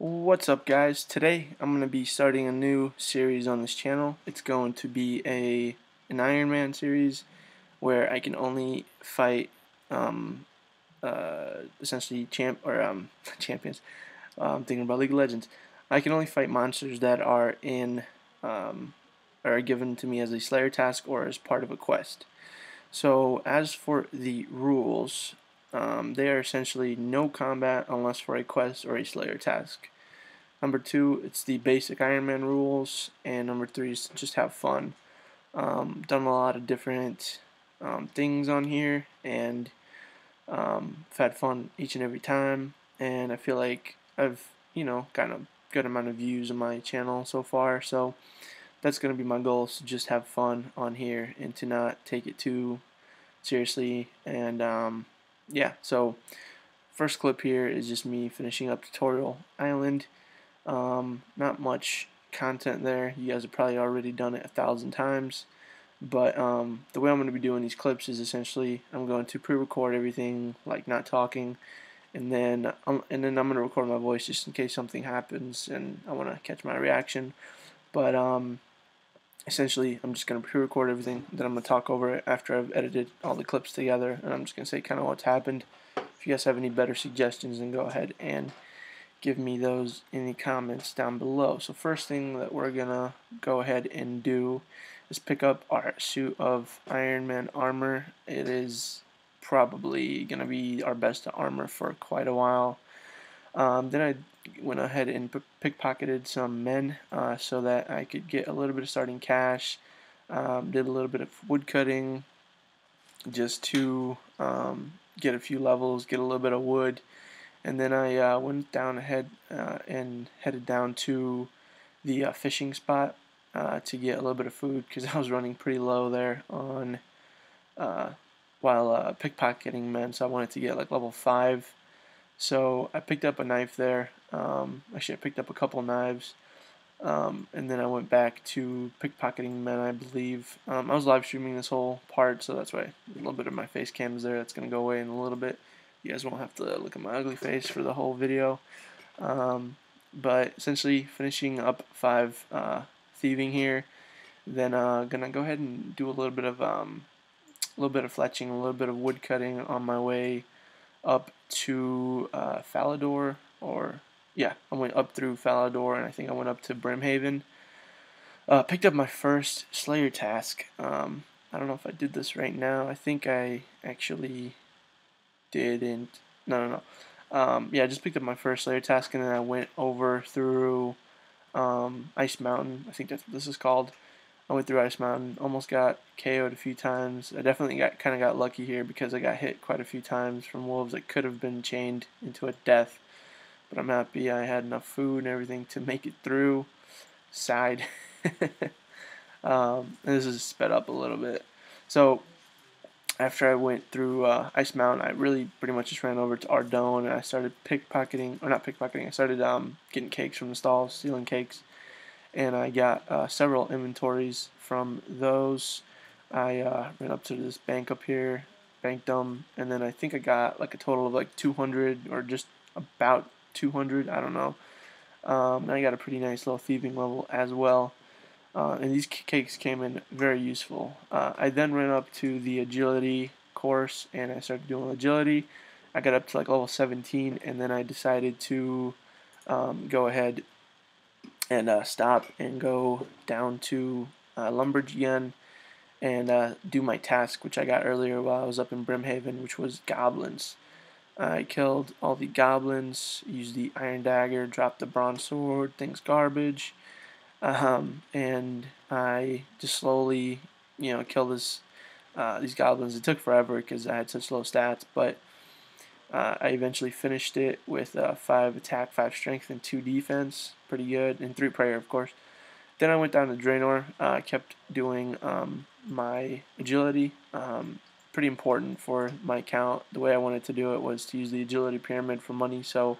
What's up, guys? Today I'm going to be starting a new series on this channel. It's going to be an Ironman series where I can only fight essentially champions. I'm thinking about League of Legends. I can only fight monsters that are in are given to me as a Slayer task or as part of a quest. So as for the rules, they are essentially no combat unless for a quest or a Slayer task. Number two, it's the basic Ironman rules, and number three is just have fun. Done a lot of different things on here, and I've had fun each and every time. And I feel like I've gotten a good amount of views on my channel so far. So that's gonna be my goal: is to just have fun on here and to not take it too seriously. And yeah, so first clip here is just me finishing up Tutorial Island. Not much content there. You guys have probably already done it 1,000 times. But the way I'm going to be doing these clips is essentially I'm going to pre-record everything, like not talking, and then I'm going to record my voice just in case something happens and I want to catch my reaction. But essentially I'm just going to pre-record everything. Then I'm going to talk over it after I've edited all the clips together, and I'm just going to say kind of what's happened. If you guys have any better suggestions, then go ahead and give me those in the comments down below. So first thing that we're gonna go ahead and do is pick up our suit of Ironman armor. It is probably gonna be our best armor for quite a while. Then I went ahead and pickpocketed some men so that I could get a little bit of starting cash. Did a little bit of wood cutting just to get a few levels, get a little bit of wood. And then I went down ahead and headed down to the fishing spot to get a little bit of food because I was running pretty low there on uh, while pickpocketing men, so I wanted to get like level 5. So I picked up a knife there. Actually, I picked up a couple knives. And then I went back to pickpocketing men, I believe. I was live streaming this whole part, so that's why a little bit of my face cam is there. That's going to go away in a little bit. You guys won't have to look at my ugly face for the whole video. But essentially finishing up 5 thieving here. Then gonna go ahead and do a little bit of fletching, a little bit of wood cutting on my way up to Falador, or yeah, I went up through Falador, and I think I went up to Brimhaven. Picked up my first Slayer task. I don't know if I did this right now. I think I actually didn't. No. Yeah, I just picked up my first Slayer task, and then I went over through Ice Mountain. I think that's what this is called. I went through Ice Mountain, almost got KO'd a few times. I definitely got lucky here because I got hit quite a few times from wolves that could have been chained into a death. But I'm happy I had enough food and everything to make it through. Side. And this is sped up a little bit. So after I went through Ice Mountain, I really pretty much just ran over to Ardone and I started pickpocketing, or not pickpocketing. I started getting cakes from the stalls, stealing cakes, and I got several inventories from those. I ran up to this bank up here, banked them, and then I think I got like a total of like 200 or just about 200. I don't know. And I got a pretty nice little thieving level as well. And these cakes came in very useful. I then ran up to the agility course and I started doing agility. I got up to like level 17, and then I decided to go ahead and stop and go down to Lumbridge again and do my task, which I got earlier while I was up in Brimhaven, which was goblins. I killed all the goblins, used the iron dagger, dropped the bronze sword, things garbage, and I just slowly, killed these goblins. It took forever because I had such low stats, but I eventually finished it with 5 attack, 5 strength, and 2 defense. Pretty good, and 3 prayer, of course. Then I went down to Draenor. Kept doing my agility. Pretty important for my account. The way I wanted to do it was to use the agility pyramid for money, so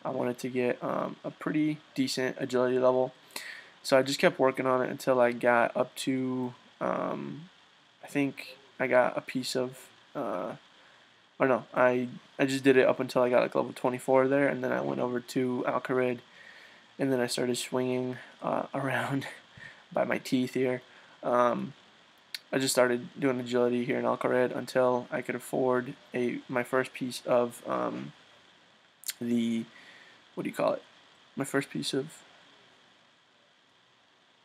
I wanted to get a pretty decent agility level. So I just kept working on it until I got up to, I think I got a piece of, or no, I just did it up until I got like level 24 there, and then I went over to Alcarid and then I started swinging around by my teeth here. Um, I just started doing agility here in Alcared until I could afford my first piece of the what do you call it? My first piece of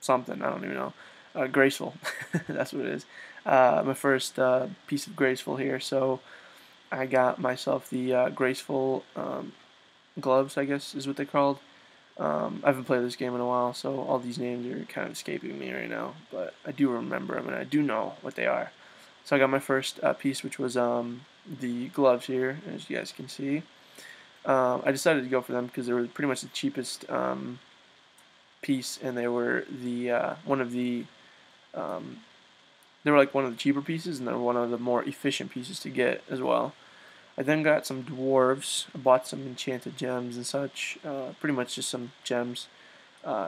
something, I don't even know. Graceful, that's what it is. My first piece of graceful here. So I got myself the graceful gloves, I guess is what they're called. I haven't played this game in a while, so all these names are kind of escaping me right now. But I do remember them, and I do know what they are. So I got my first piece, which was the gloves here, as you guys can see. I decided to go for them because they were pretty much the cheapest piece, and they were the one of the they were like one of the cheaper pieces, and they were one of the more efficient pieces to get as well. I then got some dwarves. I bought some enchanted gems and such, pretty much just some gems,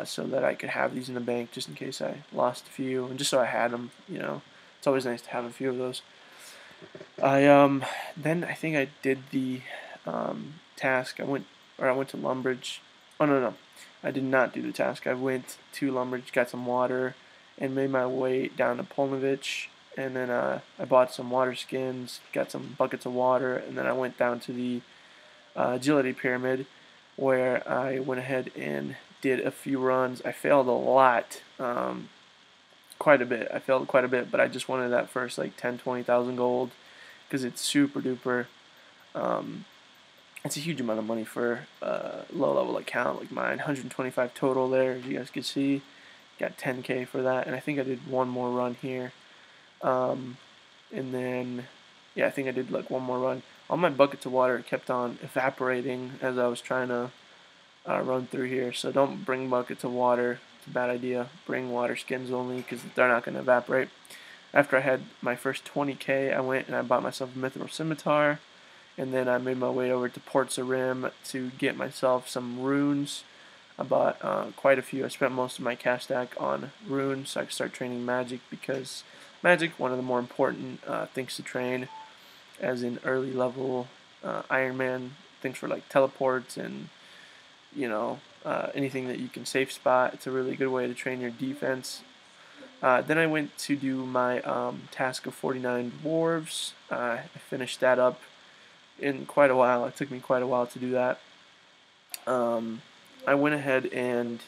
so that I could have these in the bank just in case I lost a few, and just so I had them. It's always nice to have a few of those. I then I think I did the task. I went to Lumbridge. Oh no, I did not do the task. I went to Lumbridge, got some water, and made my way down to Polnovich. And then I bought some water skins, got some buckets of water, and then I went down to the agility pyramid, where I went ahead and did a few runs. I failed a lot, quite a bit. I failed quite a bit, but I just wanted that first like 10, 20,000 gold because it's super duper. Um, it's a huge amount of money for a low level account like mine. 125 total there, as you guys can see. Got 10k for that, and I think I did one more run here. And then, yeah, I think I did like one more run. All my buckets of water kept on evaporating as I was trying to run through here. So don't bring buckets of water. It's a bad idea. Bring water skins only because they're not going to evaporate. After I had my first 20k, I went and I bought myself a mithril scimitar. And then I made my way over to Port Sarim to get myself some runes. I bought quite a few. I spent most of my cash stack on runes so I could start training magic because magic, one of the more important things to train, as in early level Ironman, things for like teleports and anything that you can safe spot. It's a really good way to train your defense. Then I went to do my task of 49 dwarves. I finished that up in quite a while. It took me quite a while to do that. I went ahead and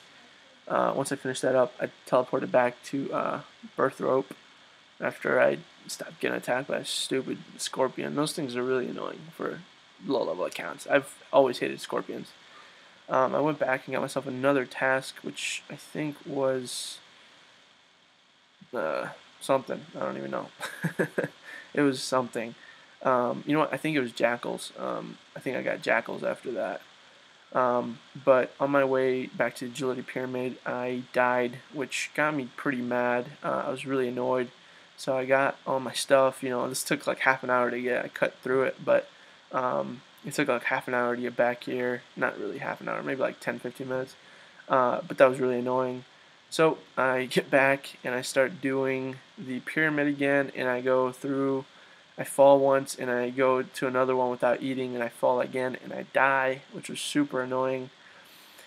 once I finished that up, I teleported back to Birth Rope after I stopped getting attacked by a stupid scorpion. Those things are really annoying for low level accounts. I've always hated scorpions. I went back and got myself another task, which I think was something. I don't even know. It was something. You know what? I think it was jackals. I think I got jackals after that. But on my way back to the agility pyramid, I died, which got me pretty mad. I was really annoyed. So I got all my stuff. This took like half an hour to get. I cut through it, but it took like half an hour to get back here. Not really half an hour, maybe like 10, 15 minutes. But that was really annoying. So I get back and I start doing the pyramid again, and I go through. I fall once and I go to another one without eating, and I fall again and I die, which was super annoying.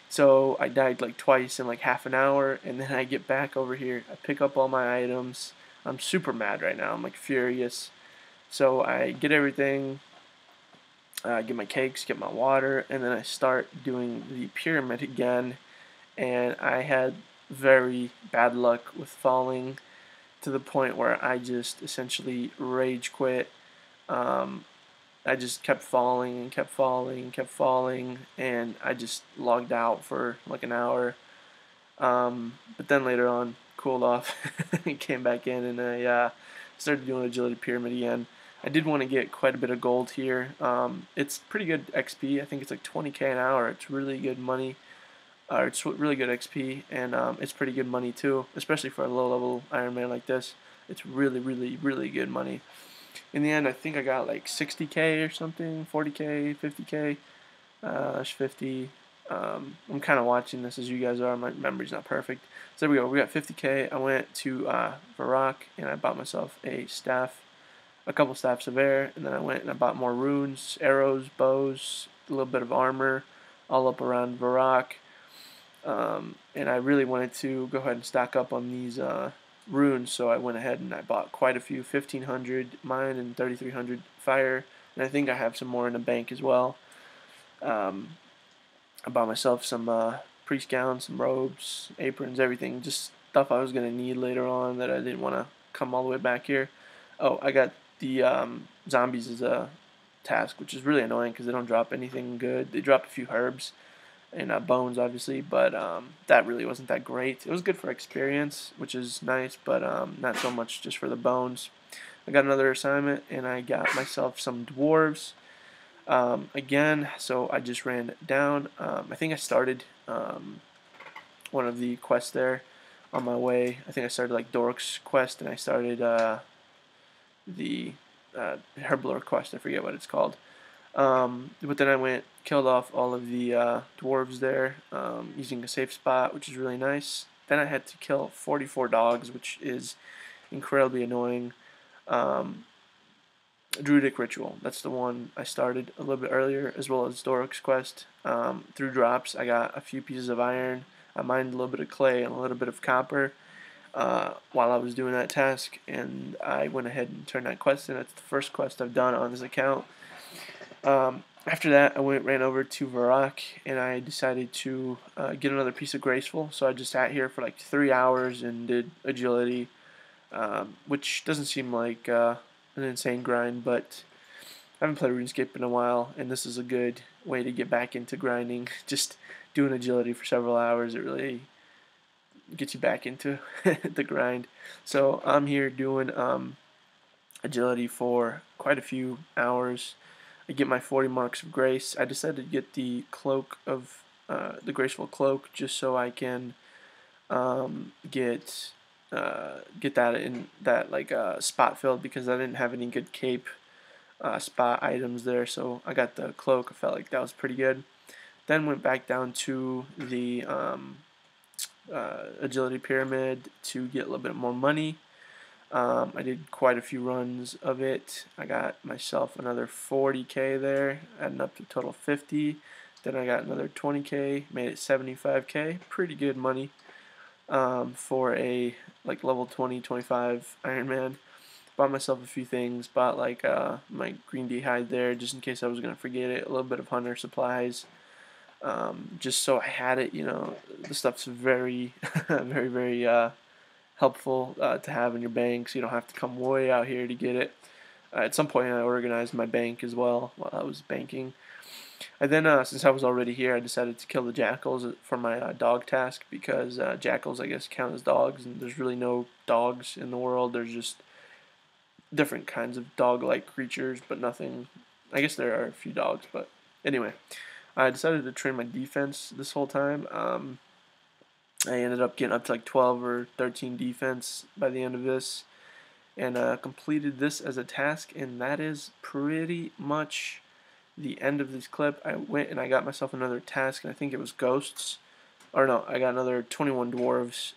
So I died like twice in like half an hour, and then I get back over here. I pick up all my items. I'm super mad right now. I'm like furious. So I get everything, get my cakes, get my water, and then I start doing the pyramid again. And I had very bad luck with falling to the point where I just essentially rage quit. I just kept falling and kept falling and kept falling, and I just logged out for like an hour. But then later on, cooled off and came back in, and I started doing agility pyramid again. I did want to get quite a bit of gold here. It's pretty good XP. I think it's like 20k an hour. It's really good money. It's really good XP, and it's pretty good money too, especially for a low-level Ironman like this. It's really, really, really good money. In the end, I think I got like 60k or something, 40k, 50k, 50. I'm kind of watching this as you guys are. My memory's not perfect. So there we go. We got 50k. I went to Varrock, and I bought myself a staff, a couple staffs of air, and then I went and I bought more runes, arrows, bows, a little bit of armor, all up around Varrock. and I really wanted to go ahead and stock up on these runes, so I went ahead and I bought quite a few, 1,500 mine and 3,300 fire, and I think I have some more in the bank as well. Um, I bought myself some priest gowns, some robes, aprons, everything, just stuff I was going to need later on that I didn't want to come all the way back here. Oh, I got the zombies as a task, which is really annoying because they don't drop anything good. They drop a few herbs and bones, obviously, but that really wasn't that great. It was good for experience, which is nice, but not so much just for the bones. I got another assignment, and I got myself some dwarves. Again, so I just ran down. I think I started one of the quests there on my way. I think I started like Dork's quest, and I started the Herblore quest. I forget what it's called. But then I went, killed off all of the dwarves there using a safe spot, which is really nice. Then I had to kill 44 dogs, which is incredibly annoying. Um, Druidic Ritual, that's the one I started a little bit earlier, as well as Doric's Quest. Through drops, I got a few pieces of iron. I mined a little bit of clay and a little bit of copper while I was doing that task, and I went ahead and turned that quest in. It's the first quest I've done on this account. After that, I ran over to Varrock, and I decided to get another piece of Graceful. So I just sat here for like 3 hours and did agility, which doesn't seem like an insane grind, but I haven't played RuneScape in a while, and this is a good way to get back into grinding. Just doing agility for several hours, it really gets you back into the grind. So I'm here doing agility for quite a few hours. I get my 40 marks of grace. I decided to get the cloak of the graceful cloak just so I can get that in that like spot filled because I didn't have any good cape spot items there. So I got the cloak. I felt like that was pretty good. Then went back down to the agility pyramid to get a little bit more money. I did quite a few runs of it. I got myself another 40k there, adding up to a total 50. Then I got another 20k, made it 75k. Pretty good money for a like level 20, 25 Ironman. Bought myself a few things. Bought like my green hide there, just in case I was gonna forget it. A little bit of hunter supplies, just so I had it. You know, the stuff's very, very, very helpful to have in your bank, so you don't have to come way out here to get it. At some point, I organized my bank as well while I was banking. And then, since I was already here, I decided to kill the jackals for my dog task because jackals, I guess, count as dogs, and there's really no dogs in the world. There's just different kinds of dog-like creatures, but nothing. I guess there are a few dogs, but anyway, I decided to train my defense this whole time. I ended up getting up to like 12 or 13 defense by the end of this, and completed this as a task, and that is pretty much the end of this clip. I went and I got myself another task, and I think it was ghosts, or no, I got another 21 dwarves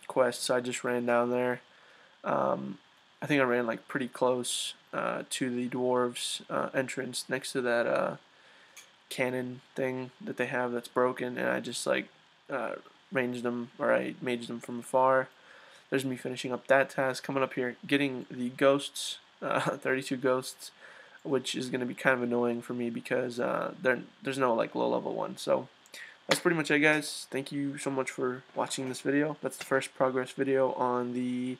quest, so I just ran down there. I think I ran like pretty close to the dwarves entrance next to that cannon thing that they have that's broken, and I just like ranged them, or I maged them from afar. There's me finishing up that task, coming up here, getting the ghosts, 32 ghosts, which is going to be kind of annoying for me because there's no like low level one. So that's pretty much it, guys. Thank you so much for watching this video. That's the first progress video on the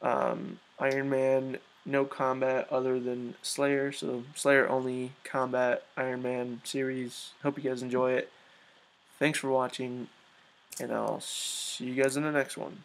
Iron Man no combat other than Slayer. So Slayer only combat Iron Man series. Hope you guys enjoy it. Thanks for watching, and I'll see you guys in the next one.